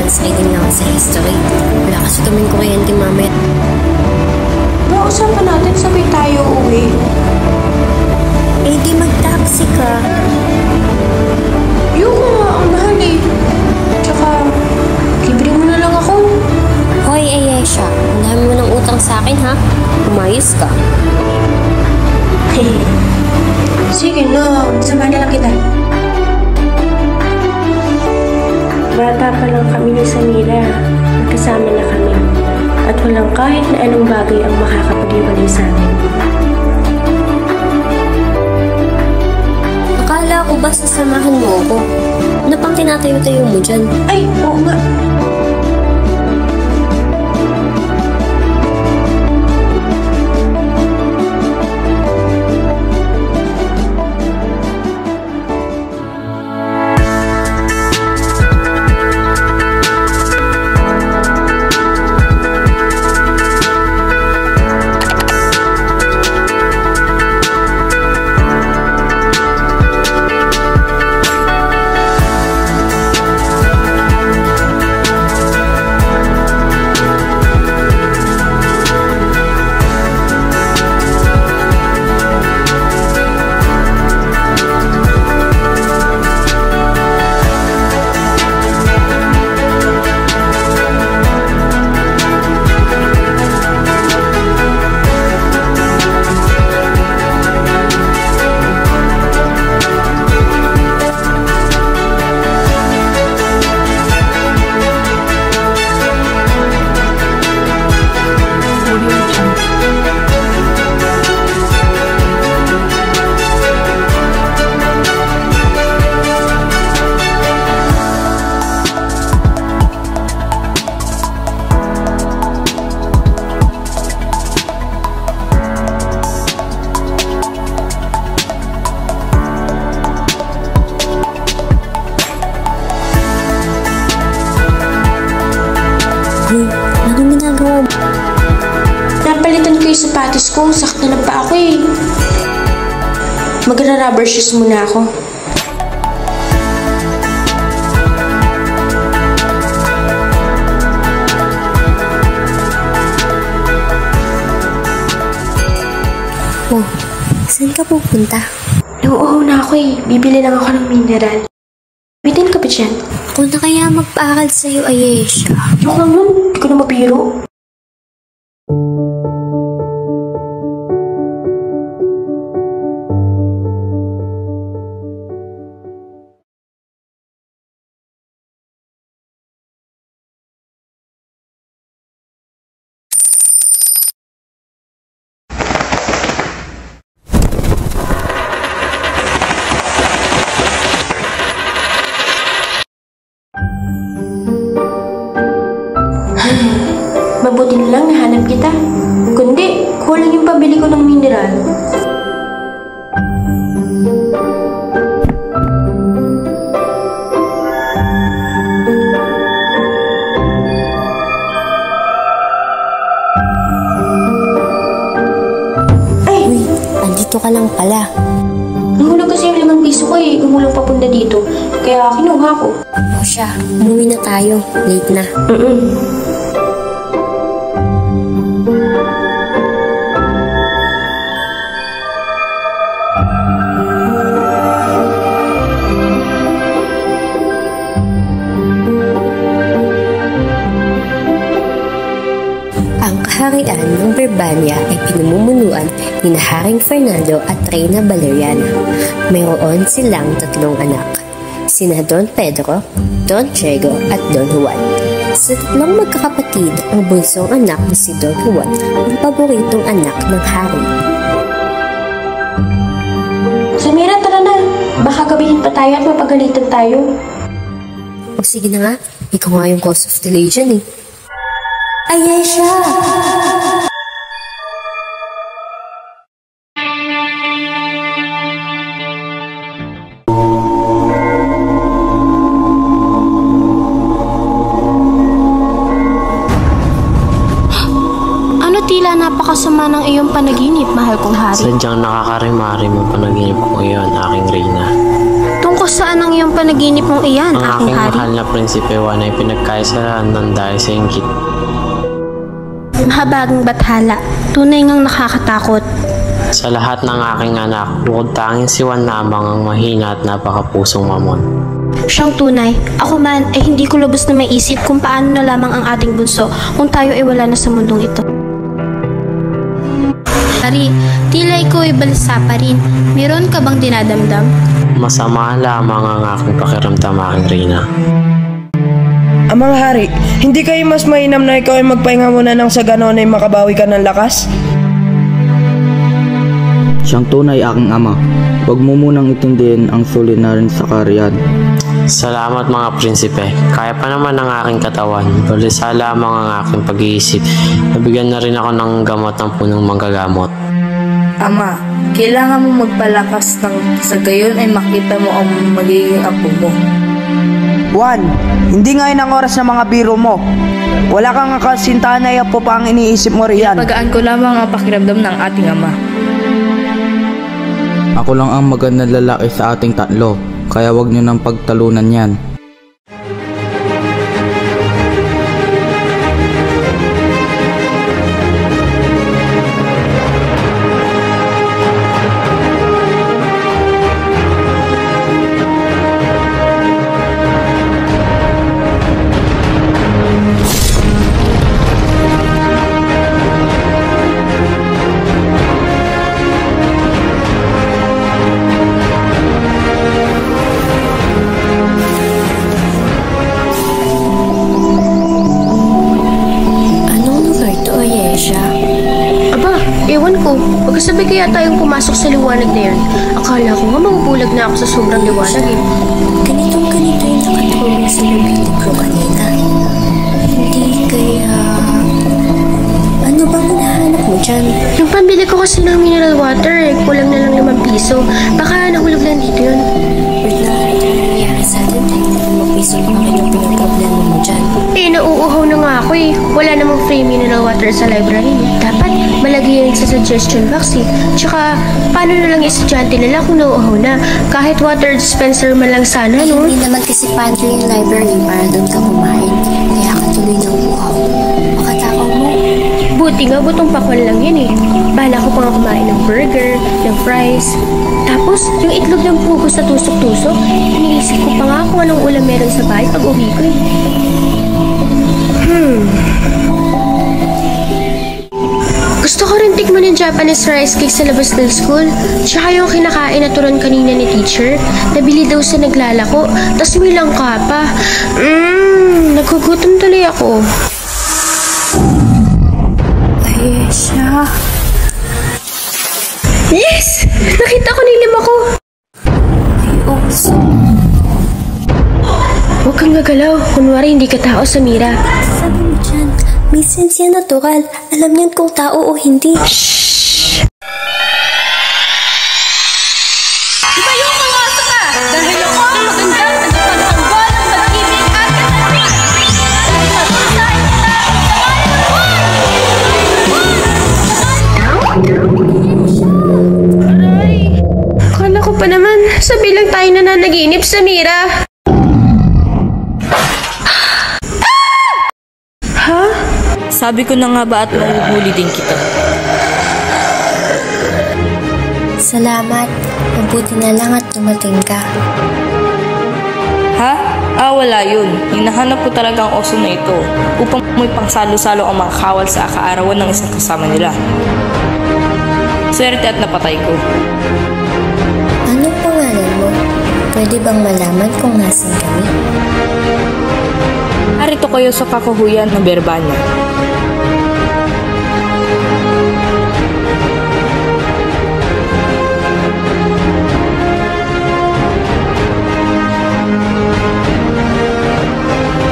translating lang sa history. Wala kasi kaming kuryente mamaya. Mausapan natin sabay tayo uwi. Eh di mag-taxi ka. Yung ang mahal eh. Tsaka, libre mo na lang ako. Hoy, Ayesha, ang dami mo ng utang sa akin ha. Umayos ka. Sige na, samahan na lang kita. Bata pa lang kami ni Samira, magkasama na kami. At walang kahit na anong bagay ang makakapag-iwalay sa amin. Akala ko ba sasamahan mo ako? Ano pang tinatayo-tayo mo dyan? Ay, oo nga. Anong ginagawa mo? Napalitan ko yung sapatos ko, sakto na pa ako eh. Magra-rubber shoes muna ako. Oh, saan ka pupunta? Nauuhaw na ako eh. Bibili lang ako ng mineral. Bitin ka ba dyan? Kung na kaya magpaaral sa'yo, Ayesha. Joke lang nun. Hindi ko na mabiro. Mabuti na lang nahanap kita. Kundi, kulang yung pabili ko ng mineral. Ay! Uy, andito ka lang pala. Nahulog kasi yung 5 piso ko eh. Gumulong papunta dito. Kaya kinuha ko. O siya, umuwi na tayo. Late na. Ang kaharian ng Verbania ay pinamumunuan ni Haring Fernando at Reyna Valeriana. Mayroon silang 3 anak, sina Don Pedro, Don Diego at Don Juan. Sa 3 magkakapatid, ang bunsong anak na si Don Juan ang paboritong anak ng hari. Samira, tara na. Baka gabihin pa tayo at mapagalitan tayo. O sige na nga, ikaw nga yung cause of delay dyan eh. Ayesha! Tila napakasama ng iyong panaginip, mahal kong hari. Sadyang nakakarimari mo panaginip ko ngayon, aking Reyna. Tungkol saan ang iyong panaginip mong iyan, Ang aking aking hari? mahal na Prinsipe Juan ay pinagkaisalaan ng dahil sa inggit. Mahabaging bathala, tunay ngang nakakatakot. Sa lahat ng aking anak, bukod tanging si Juan lamang ang mahina at napakapusong mamon. Siyang tunay, ako man ay hindi ko lubos na maisip kung paano na lamang ang ating bunso kung tayo ay wala na sa mundong ito. Hari, tila ikaw ay balisa pa rin. Meron ka bang dinadamdam? Masama lamang ang aking pakiramdam, aking Reyna. Amang hari, hindi kayo mas mainam na ikaw ay magpahinga muna nang sa ganon ay makabawi ka ng lakas? Siyang tunay aking ama. Huwag mo munang itindihin ang sulit na rin sa kaharian. Salamat mga prinsipe. Kaya pa naman ng aking katawan. Balisa lamang ang aking pag-iisip. Nabigyan na rin ako ng gamot ng punong manggagamot. Ama, kailangan mo magpalakas ng sa gayon ay makita mo ang magiging apo mo. Juan, hindi ngayon ang oras ng mga biro mo. Wala kang kasintahan na apo pa ang iniisip mo riyan. Pagaan ko lamang ang pakiramdam ng ating ama. Ako lang ang magandang lalaki sa ating tatlo, kaya wag niyo nang pagtalunan yan. Magkasabay kaya tayong pumasok sa liwanag na yun. Akala ko nga mabubulag na ako sa sobrang liwanag eh. Ganitong-ganito yung nakatulong sa bibili ko kanina. Hindi kaya... Ano bang hinahanap mo dyan? Yung pambili ko kasi ng mineral water eh, kulang na lang 5 piso. Baka nahulog lang dito yun. Bernard, ano nangyayari sa atin? Mag-piso pa kayo ng pinaproblema mo dyan. Eh, nauuhaw na nga ako eh. Wala namang free mineral water sa library. Dapat malagay yan sa suggestion box eh. Tsaka, paano na lang estudyante nila kung nauuhaw na? Kahit water dispenser man lang sana, no? Hindi naman kasi pantry yung library para doon ka kumain. Kaya ka tuloy na uuhaw. Makatakaw mo. Buti nga, butong pakwan lang yan eh. Bala ko pa nga kumain ng burger, ng fries. Tapos, yung itlog ng pugo sa tusok-tusok, iniisip ko pa nga kung anong ulam meron sa bahay pag uwi ko eh. Gusto ko rin tikman yung Japanese rice cake sa labas ng school. Tsaka yung kinakain na turon kanina ni teacher. Nabili daw sa naglalako, tas may langka pa. Nagugutom tuloy ako. Ayesha. Yes! Nakita ko nilim ako. Ay, oso. Huwag kang gagalaw. Kunwari hindi ka tao, Samira. Sabi mo dyan, may sense yan natural. Alam niyan kung tao o hindi. Akala ko pa naman, sabi lang tayo nananaginip, Samira. Ha? Sabi ko na nga ba at mahuhuli din kita. Salamat. Mabuti na lang at dumating ka. Ha? Wala yun. Hinahanap ko talaga ang oso na ito upang may pangsalo-salo ang mga kawal sa akaarawan ng isang kasama nila. Swerte at napatay ko. Anong pangalan mo? Pwede bang malaman kung nasan kami? Narito kayo sa kakahuyan ng Berbanya.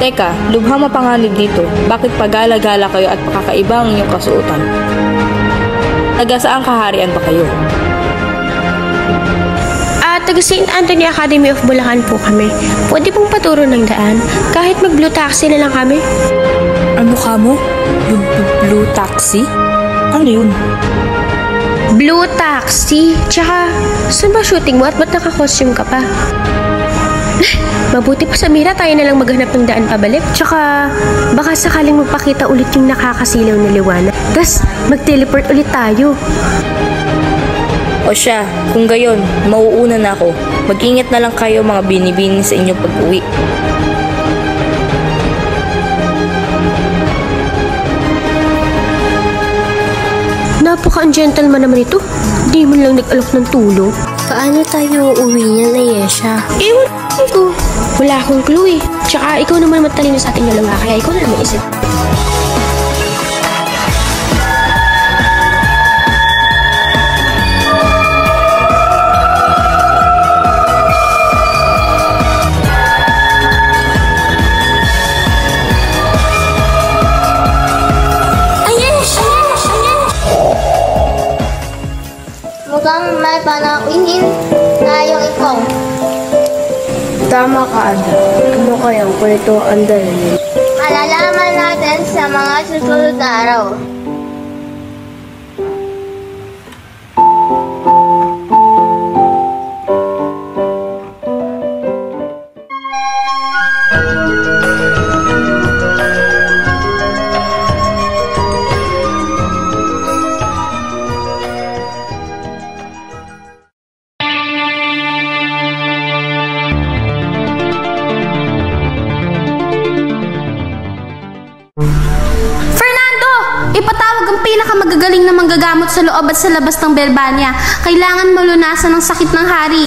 Teka, lubha mapanganib dito. Bakit pagala-gala kayo at pakakaiba ang inyong kasuotan? Taga saang kaharian ba kayo? Taga St. Anthony Academy of Bulacan po kami. Pwede pong paturo ng daan. Kahit mag-blue taxi na lang kami. Ano ka mo? Blue taxi? Ano yun? Blue taxi? Tsaka, saan ba shooting mo at ba't naka-costume ka pa? Mabuti pa sa Mira, tayo na lang maghanap ng daan pabalik. Tsaka, baka sakaling magpakita ulit yung nakakasilaw na liwanag. Tas, mag-teleport ulit tayo. O siya, kung gayon, mauuna na ako. Mag-ingat na lang kayo mga binibini sa inyong pag-uwi. Napaka-gentleman naman ito. Di man lang nag-alok ng tulong. Paano tayo uuwi niya na Yesha? Ewan ko. Wala akong clue eh. Tsaka ikaw naman matalino sa ating dalawa, kaya ikaw na lang maisip. Mukhang may panakuhin tayong ikaw. Tama ka, Ada. Ano kayang kwento ang dahil? Malalaman natin sa mga susunod na araw. Ipatawag ang pinakamagagaling na manggagamot sa loob at sa labas ng Belbania. Kailangan malunasan ang sakit ng hari.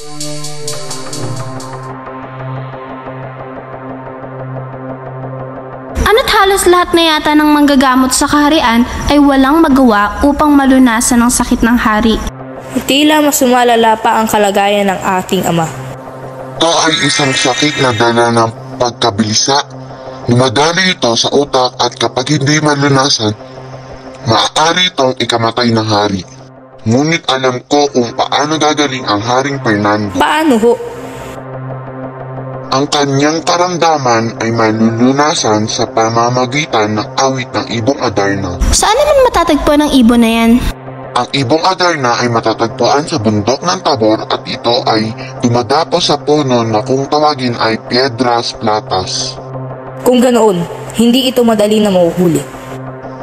Ano't halos lahat na yata ng manggagamot sa kaharian ay walang magawa upang malunasan ang sakit ng hari. Tila mas sumalala pa ang kalagayan ng aking ama. Ito ay isang sakit na dala ng pagkabilisa. Dumadali ito sa utak at kapag hindi malunasan, maaari itong ikamatay ng hari. Ngunit alam ko kung paano gagaling ang Haring Fernando. Paano ho? Ang kanyang karamdaman ay malulunasan sa pamamagitan ng awit ng ibong Adarna. Saan naman matatagpuan ang ibon na yan? Ang ibong Adarna ay matatagpuan sa bundok ng Tabor at ito ay dumadapo sa puno na kung tawagin ay Piedras Platas. Kung ganoon, hindi ito madali na mahuhuli.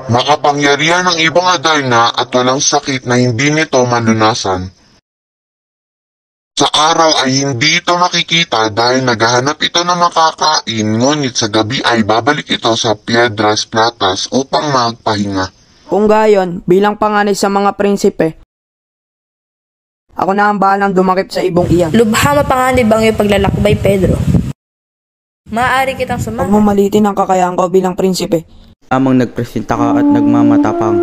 Makapangyarihan ng ibong Adarna at walang sakit na hindi nito malunasan. Sa araw ay hindi ito makikita dahil naghahanap ito ng makakain, ngunit sa gabi ay babalik ito sa Piedras Platas upang magpahinga. Kung gayon, bilang panganay sa mga prinsipe, ako na ang bahalang dumakip sa ibong iyan. Lubha mapanganib ang iyong paglalakbay, Pedro. Maaari kitang samahan. Huwag mo malitin ang kakayahan ko bilang prinsipe. Amang nagpresenta ka at nagmamatapang.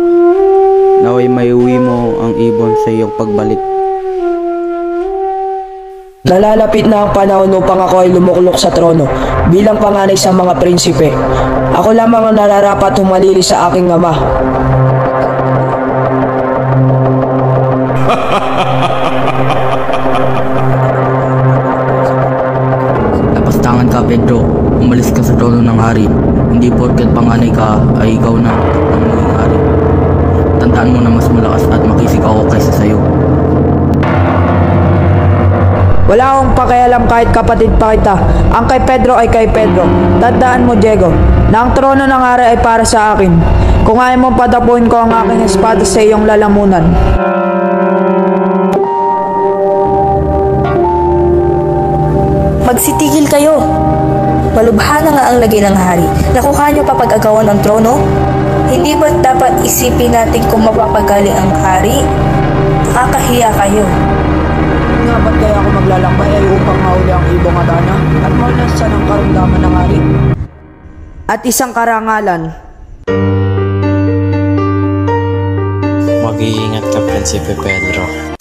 Naway maiuwi mo ang ibon sa iyong pagbalik. Nalalapit na ang panahon upang ako ay lumuklok sa trono bilang panganay sa mga prinsipe. Ako lamang ang nararapat humalili sa aking ama. Lapastangan ka, Pedro. Umalis ka sa trono ng hari. Hindi porket panganay ka ay ikaw na ang maging hari. Tandaan mo na mas malakas at makisig ako kaysa sayo. Wala akong pakialam kahit kapatid pa kita. Ang kay Pedro ay kay Pedro. Tandaan mo, Diego, na ang trono ng hari ay para sa akin. Kung ayaw mong patapuin ko ang aking espada sa iyong lalamunan. Magsitigil kayo. Malubha na nga ang lagay ng hari. Nakuha niyo pa pag-agawan ng trono? Hindi ba dapat isipin natin kung mapapagaling ang hari? Nakakahiya kayo. Nga ba't kaya ako maglalakbay ay upang mahuli ang ibong Adarna at malunasan ang karamdaman ng hari? At isang karangalan. Mag-iingat ka, Prinsipe Pedro.